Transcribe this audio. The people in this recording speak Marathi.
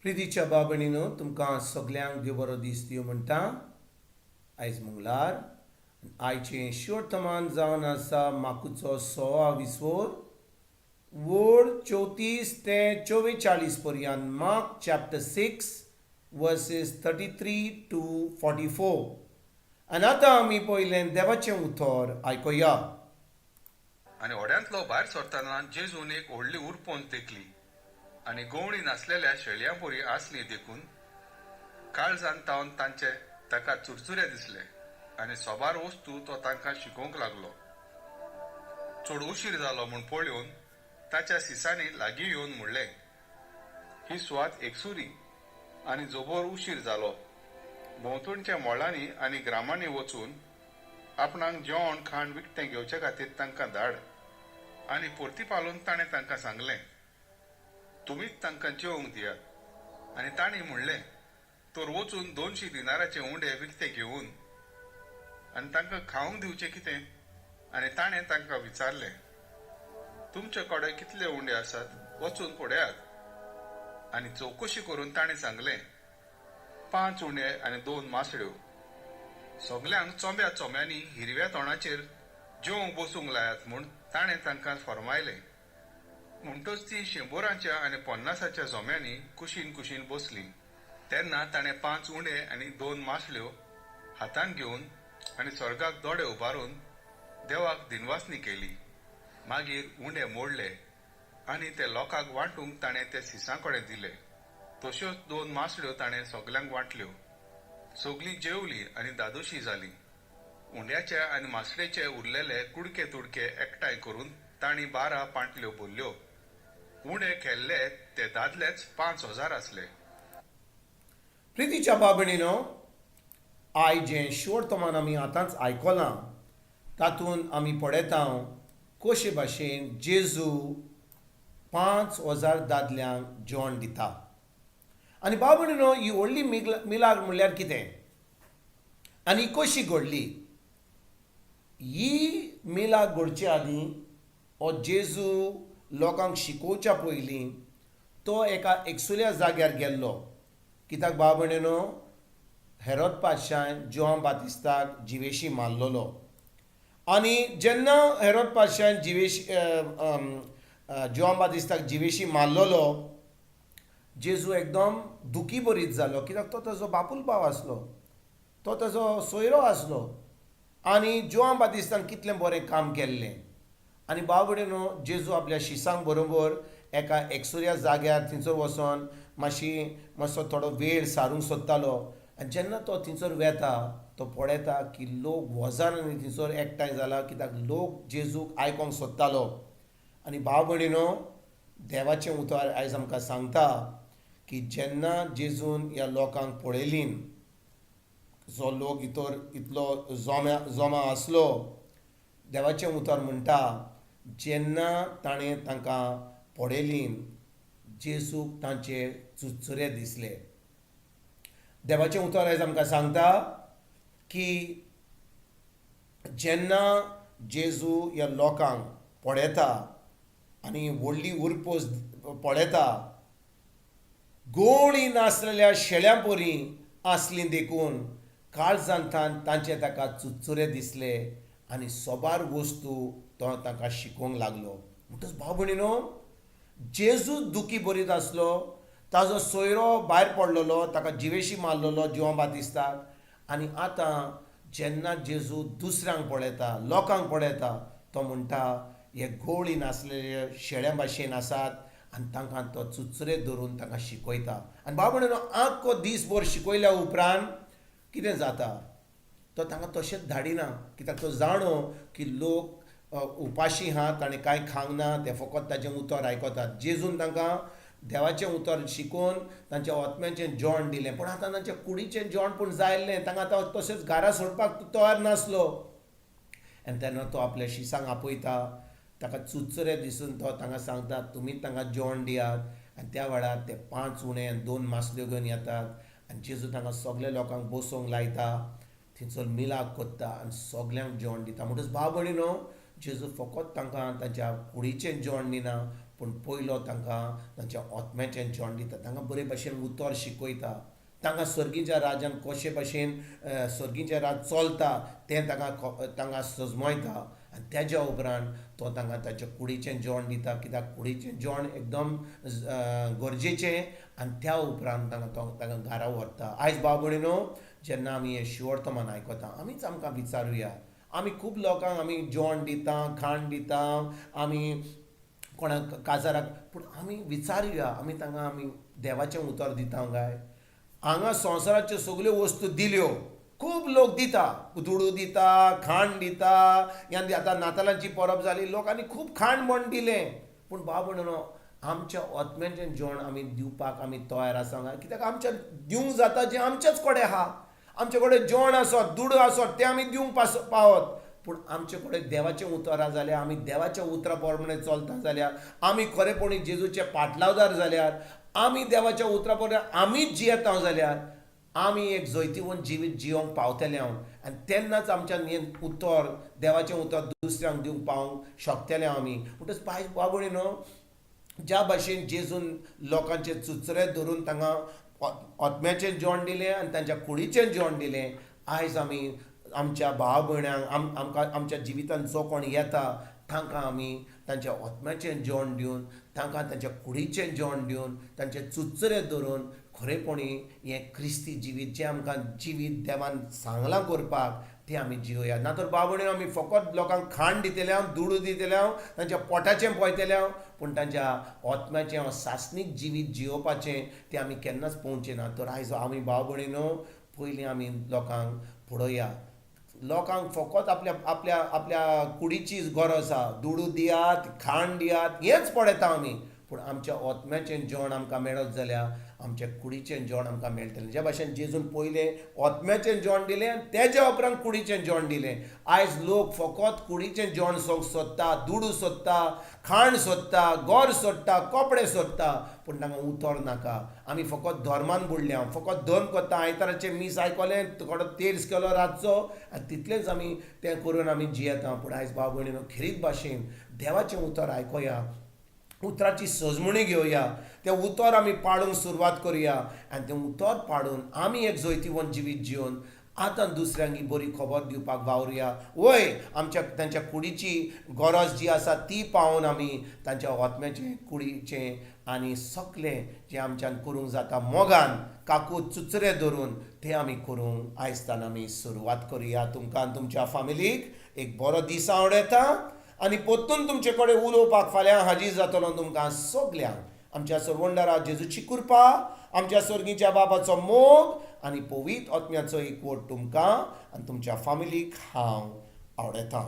प्रितीच्या बाबणीनो तुमकां सगल्यांक देव बरो दीस दिवं म्हणटा. आयज मंगळार आयचें शिवर्तमान जावन आसा माकुचो 6वा विसवोर. वोड 34 ते 44 पर्यंत. Mark chapter 6 versus 33 to 44. आनी आतां आमी पयलें देवाचें उतर आयकुया. आनी ओड्यांतलो भायर सरतना जेजून एक व्हडली उरपोन तेकली आनी गवळी नासलेल्या शेळयां पोरी आसली देखून काळजान तावन तांचे ताका चुरचुरे दिसले आनी सोबार वस्तू तो तांकां शिकोवंक लागलो. चड उशीर जालो म्हूण पळोवन ताच्या सिसांनी लागीं येवन म्हणलें, ही सुवात एकसुरी आनी जोबोर उशीर जालो. भोंवतणच्या मोळांनी आनी ग्रामांनी वचून आपणाक जेवण खाण विकतें घेवचे खातीर तांकां धाड. आनी परती पावून ताणें तांकां सांगलें, तुमीच तांकां जेवंक दियात. आनी तांणी म्हणलें, तर वचून 200 दिनाराचे उंडे विकते घेवन आनी तांकां खावंक दिवचें कितें? आनी ताणें तांकां विचारलें, तुमचे कडेन कितले उंडे आसात? वचून पळयात. आनी चवकशी करून ताणें सांगलें, 5 उंडे आनी 2 मासळ्यो. सगल्यांक चोंब्या चोंब्यांनी हिरव्या तोंडाचेर जेवंक बसूंक लायात म्हूण ताणें तांकां फर्मायलें. म्हणटच ती 100 आनी 50 जोम्यांनी कुशीन कुशीन बसली. तेन्ना ताणें 5 उंडे आनी 2 मासळ्यो हातान घेवन आनी स्वर्गाक दोळे उबारून देवाक दिनवासनी केली. मागीर उंडे मोडले आनी ते लोकांक वांटूंक ताणें ते सिसां कडेन दिले. तश्योच 2 मासळ्यो ताणें सगल्यांक वांटल्यो. सगळीं जेवलीं आनी दादोशी जालीं. उंड्याचे आनी मासळेचे उरलेले कुडके तुडके एकठांय करून तांणी 12 पांटल्यो भरल्यो. उंडे केल्ले ते दादलेच 5000 आसले. प्रितीच्या बाबणीनो, आयज जें शिवर्तमान आमी आतांच आयकलां तातूंत आमी पळयता कशे भाशेन जेजू 5000 दादल्यांक जेवण दिता. आनी बाबणीनो, ही व्हडली मिलाग म्हणल्यार कितें आनी कशी घडली? ही मिलाग घडचे आदीं हो जेजू लोकांक शिकोवच्या पयलीं तो एका एकसुल्या जाग्यार गेल्लो. कित्याक बाबणीनो, हेरोद पादशान जोआन बातिस्ताक जिवेशी मारलेलो. आनी जेन्ना हेरोद पादशान जोआन बातिस्ताक जिवेशी मारलेलो, जेजू एकदम दुखी भरीत जालो. कित्याक तो ताजो बापूल भाव आसलो, तो ताजो सोयरो आसलो आनी जोआन बातिस्तान कितलें बरें काम केल्लें. आनी बाबडीनो, जेजू आपल्या शिसांक बरोबर एका एकसुऱ्या जाग्यार थंयसर वचोन मातसो थोडो वेळ सारूंक सोदतालो. आनी जेन्ना तो थंयसर वेता तो पळयता की लोक वजारांनी थंयसर एकठांय जाला, कित्याक लोक जेजूक आयकोंक सोदतालो. आनी भाव भयणीनो, देवाचें उतर आयज आमकां सांगता की जेन्ना जेजून ह्या लोकांक पळयलीं, जो लोक इतलो जोमा आसलो, देवाचें उतर म्हणटा जेन्ना ताणें तांकां पळयलीं, जेजूक तांचे चुचुरे दिसले. देवाचें उतर आयज आमकां सांगता की जेन्ना जेजू ह्या लोकांक पळयता आनी व्हडली उरपोस पळयता, गवळी नासलेल्या शेळ्यां पोरी आसलीं देखून काळजांतान तांचे ताका चुचुरे दिसले आनी सोबार वस्तू तो तांकां शिकोवंक लागलो. म्हणटच भाव भयणीनो, जेजू दुखी भरीत आसलो. ताजो सोयरो भायर पडलेलो, ताका जिवेशी मारलेलो जोआन बातिस्ताक. आनी आतां जेन्ना जेजू दुसऱ्यांक पळयता, लोकांक पळयता, तो म्हणटा हे गवळी नासलेले शेळ्या भाशेन आसात आनी तांकां तो चुचुरे धरून तांकां शिकयता. आनी भाव भयणीनो, आख्खो दिसभर शिकयल्या उपरांत कितें जाता? तो तांकां तशेंच धाडिना. कित्याक तो जाणो की लोक उपाशी आहात आनी कांय खावंक ना, ते फकत ताचें उतर आयकतात. जेजून तांकां देवाचें उतर शिकोवन तांच्या ओतम्याचें जेवण दिलें. पूण आतां तांच्या कुडीचें जेवण पूण जायल्लें. तांकां आतां तशेंच घरा सोडपाक तयार नासलो. आनी तेन्ना तो आपल्या शिसांक आपयता. ताका चुचुरे दिसून तो तांकां सांगता, तुमीच तांकां जेवण दियात. आनी त्या वेळार ते 5 उंडे आनी 2 मासल्यो घेवन येतात. आनी जेजू तांकां सगल्या लोकांक बसोवंक लायता. थंयसर मिलाग कोत्ता आनी सगल्यांक जेवण दिता. म्हणटच भाव भयणीनो, जेजू फकत तांकां तांच्या कुडीचें जेवण दिना, पूण पयलो तांकां तांच्या आत्म्याचें जेवण दिता, तांकां बरे भशेन उतर शिकयता, तांकां सर्गीच्या राज्यान कशे भशेन सर्गीचें राज चलता तें तांकां सजमयता. आनी तेज्या उपरांत तो तांकां ताच्या कुडीचें जेवण दिता, कित्याक कुडीचें जेवण एकदम गरजेचें. आनी त्या उपरांत तांकां घरा व्हरता. आयज भाव भयणीनो, जेन्ना आमी हें शिवर्तमान आयकता, आमीच आमकां विचारुया, आमी खूब लोकांक आमी जेवण दिता, खाण दिता, आमी कोणाक काजाराक, पूण आमी विचारुया, आमी देवाचें उतर दिता काय? हांगा संवसाराच्यो सगल्यो वस्तू दिल्यो, खूब लोक दिता, दुडू दिता, खाण दिता. आतां नातालांची परब जाली, लोकांनी खूब खाण म्हण दिलें. पूण भाव भयणीनो, आमच्या आत्म्याचें जेवण आमी दिवपाक आमी तयार आसा काय? कित्याक आमच्या दिवंक जाता जें आमचेच कडेन आहा. आमचे कडेन जेवण आसत, दुडू आसत, तें आमी दिवंक पावत. पूण आमचे कडेन देवाचें उतर आहा जाल्यार, आमी देवाच्या उतरा प्रमाणें चलता जाल्यार, आमी खरेपणी जेजूचे पाटलावदार जाल्यार, आमी देवाच्या उतरा प्रमाणें आमीच जियेता जाल्यार, आमी एक जैतिवंत जिवीत जियोंक पावतले हांव. आनी तेन्नाच आमच्यान हें उतर, देवाचें उतर दुसऱ्यांक दिवंक पावंक शकतले आमी. म्हणटच भाव भयणीनो, ज्या भाशेन जेजून लोकांचे चुचरे धरून तांकां आत्म्याचें जेवण दिलें आनी तांच्या कुडीचें जेवण दिलें, आयज आमी आमच्या भाव भयणांक आमच्या जिवितांत जो कोण येता तांकां आमी तांच्या आत्म्याचें जेवण दिवन, तांकां तांच्या कुडीचें जेवण दिवन, तांचे चुचरे धरून खरेपणी हें क्रिस्ती जिवीत जें आमकां जिवीत देवान सांगलां करपाक, तें आमी जियोया. ना तर भाव भयणीनो, आमी फकत लोकांक खाण दितले हांव, दुडू दितले हांव, तांच्या पोटाचें पळयतले हांव, पूण तांच्या आत्म्याचें सासणीक जिवीत जियोवपाचें तें आमी केन्नाच पळोवचें ना. तर आयज आमी भाव भयणीनो, पयलीं आमी लोकांक पळोवया. लोकांक फकत आपल्या कुडीची गरज आहा, दुडू दियात, खाण दियात, हेंच पळयता आमी. पूण आमच्या आत्म्याचें जेवण आमकां मेळत जाल्यार आमच्या कुडीचें जेवण आमकां मेळटलें. ज्या भाशेन जेजून पयलें आत्म्याचें जेवण दिलें आनी तेज्या उपरांत कुडीचें जेवण दिलें. आयज लोक फकत कुडीचें जेवण सोदता, दुडू सोदता, खाण सोदता, घर सोदता, कपडे सोदता, पूण तांकां उतर नाका. आमी फकत धर्मान बुडल्या, फकत धर्म करता, आयताराचें मीस आयकलें, थोडो तेल्स केलो रातचो, आनी तितलेंच आमी तें करून आमी जियेता. पूण आयज भाव भयणीनो, खरीच भाशेन देवाचें उतर आयकोया, उतराची सजमणी घेवया, तें उतर आमी पाळूंक सुरवात करुया. आनी तें उतर पाळून आमी एक जैतिवंत जिवीत जिवन आतां दुसऱ्यांक ही बरी खबर दिवपाक वावरुया. वय तांच्या कुडीची गरज जी आसा ती पावोवन आमी तांच्या आत्म्याचें, कुडीचें आनी सगलें जें आमच्यान करूंक जाता मोगान, काकूट चुचरे धरून, तें आमी करूंक आयजतान आमी सुरवात करुया. तुमकां आनी तुमच्या फॅमिलीक एक बरो दीस हांव उडयता. आनी परतून तुमचे कडेन उलोवपाक फाल्यां हाजीर जातलो तुमकां सगल्यांक. आमच्या सर्वंडारा जेजूची कृपा, आमच्या सर्गीच्या बाबाचो मोग आनी पवित्र आत्म्याचो एकवट तुमकां आनी तुमच्या फॅमिलीक हांव आवडयतां.